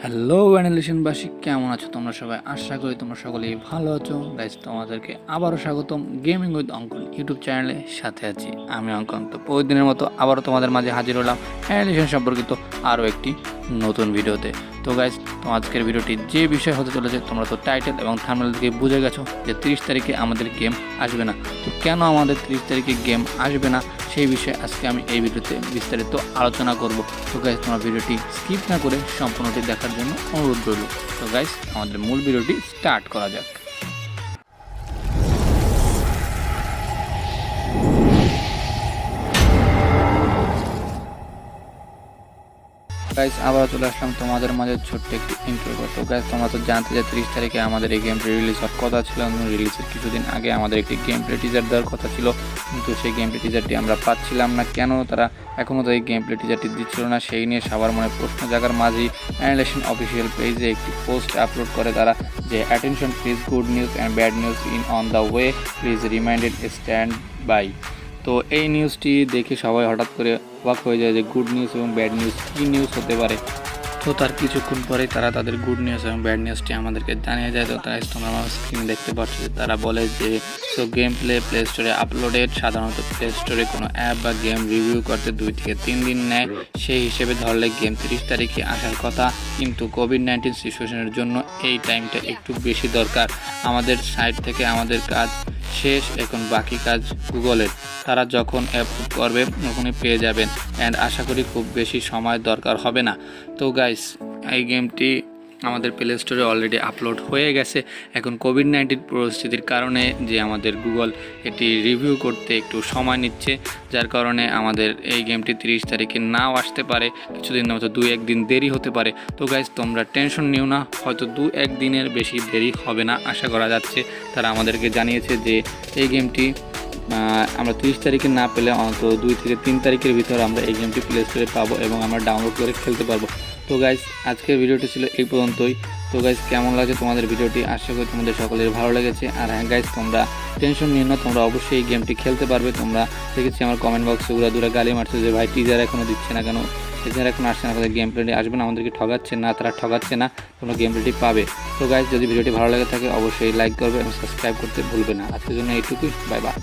Hello অ্যানালিশনবাসী, কেমন আছো তোমরা সবাই? আশা করি তোমরা সকলেই ভালো আছো। গাইজ, তোমাদেরকে আবারও স্বাগতম গেমিং উইথ অঙ্কন ইউটিউব চ্যানেলে। সাথে আছি আমি অঙ্কন। তো প্রতিদিনের মতো আবারও তোমাদের মাঝে হাজির হলাম অ্যানালিশন সম্পর্কিত আরও একটি নতুন ভিডিওতে। তো গাইজ, তো আজকের ভিডিওটি যে বিষয় হতে চলেছে তোমরা তো টাইটেল এবং থাম্বনেল থেকে বুঝে গেছো যে 30 তারিখে আমাদের গেম আসবে না। তো কেন আমাদের 30 তারিখে গেম আসবে না সেই বিষয়ে আজকে আমি এই ভিডিওতে বিস্তারিত আলোচনা করব। তো গাইজ, তোমরা ভিডিওটি স্কিপ না করে সম্পূর্ণটি দেখার জন্য অনুরোধ রইল। তো গাইজ, আমাদের মূল ভিডিওটি স্টার্ট করা যাক। গাইজ, আবার চলে আসলাম তোমাদের মাঝে ছোট্ট একটি ইন্ট্রো করতে। গাইজ, তোমরা তো জানতে যে 30 তারিখে আমাদের এই গেমটি রিলিজ হওয়ার কথা ছিল। রিলিজের কিছুদিন আগে আমাদের একটি গেম প্লে টিজার দেওয়ার কথা ছিল, কিন্তু সেই গেম প্লে টিজারটি আমরা পাচ্ছিলাম না। কেন তারা এখনও তো এই গেম প্লে টিজারটি দিচ্ছিল না, সেই নিয়ে সবার মনে প্রশ্ন জাগার মাঝেই অ্যানালিশন অফিসিয়াল পেজে একটি পোস্ট আপলোড করে তারা, যে attention please, good news and bad news in on the way, please reminded stand by. তো এই নিউজটি দেখে সবাই হঠাৎ করে অবাক হয়ে যায় যে গুড নিউজ এবং ব্যাড নিউজ কী নিউজ হতে পারে। তো তার কিছুক্ষণ পরেই তারা তাদের গুড নিউজ এবং ব্যাড নিউজটি আমাদেরকে জানিয়ে যায়। তো তাই তোমরা আমার স্ক্রিনে দেখতে পাচ্ছ যে তারা বলে যে গেম প্লে স্টোরে আপলোডেড। সাধারণত প্লে স্টোরে কোনো অ্যাপ বা গেম রিভিউ করতে 2 থেকে 3 দিন নেয়। সেই হিসেবে ধরলে গেম 30 তারিখে আসার কথা, কিন্তু কোভিড-19 সিচুয়েশনের জন্য এই টাইমটা একটু বেশি দরকার। আমাদের সাইট থেকে আমাদের কাজ শেষ, এখন বাকি কাজ গুগলের। তারা যখন অ্যাপ্রুভ করবে তখনই পেয়ে যাবেন, অ্যান্ড আশা করি খুব বেশি সময় দরকার হবে না। তো গাইস, এই গেমটি আমাদের প্লে স্টোরে অলরেডি আপলোড হয়ে গেছে। এখন কোভিড-19 পরিস্থিতির কারণে যে আমাদের গুগল এটি রিভিউ করতে একটু সময় নিচ্ছে, যার কারণে আমাদের এই গেমটি 30 তারিখে নাও আসতে পারে, কিছুদিন হয়তো 2-1 দিন দেরি হতে পারে। তো গাইজ, তোমরা টেনশন নিও না, হয়তো 2-1 দিনের বেশি দেরি হবে না আশা করা যাচ্ছে। তারা আমাদেরকে জানিয়েছে যে এই গেমটি আমরা 30 তারিখে না পেলে অন্তত 2 থেকে 3 তারিখের ভিতরে আমরা এই গেমটি প্লে স্টোরে পাবো এবং আমরা ডাউনলোড করে খেলতে পারবো। তো গাইজ, আজকের ভিডিওটি ছিল এই পর্যন্তই। তো গাইজ, কেমন লাগছে তোমাদের ভিডিওটি? আশা করি তোমাদের সকলের ভালো লেগেছে। আর হ্যাঁ গাইজ, তোমরা টেনশন নিও না, তোমরা অবশ্যই এই গেমটি খেলতে পারবে। তোমরা দেখেছি আমার কমেন্ট বক্সে দূরা গালি মারছে যে ভাই টিজার এখনও দিচ্ছে না কেন, টিজার এখন আসছে না, তাদের গেম প্লেটি আসবে না, আমাদেরকে ঠগাচ্ছে না, তারা ঠগাচ্ছে না, তোমরা গেম প্লেটি পাবে। তো গাইজ, যদি ভিডিওটি ভালো লাগে থাকে অবশ্যই লাইক করবে এবং সাবস্ক্রাইব করতে ভুলবে না। আজকের জন্য এইটুকুই, বাই বাই।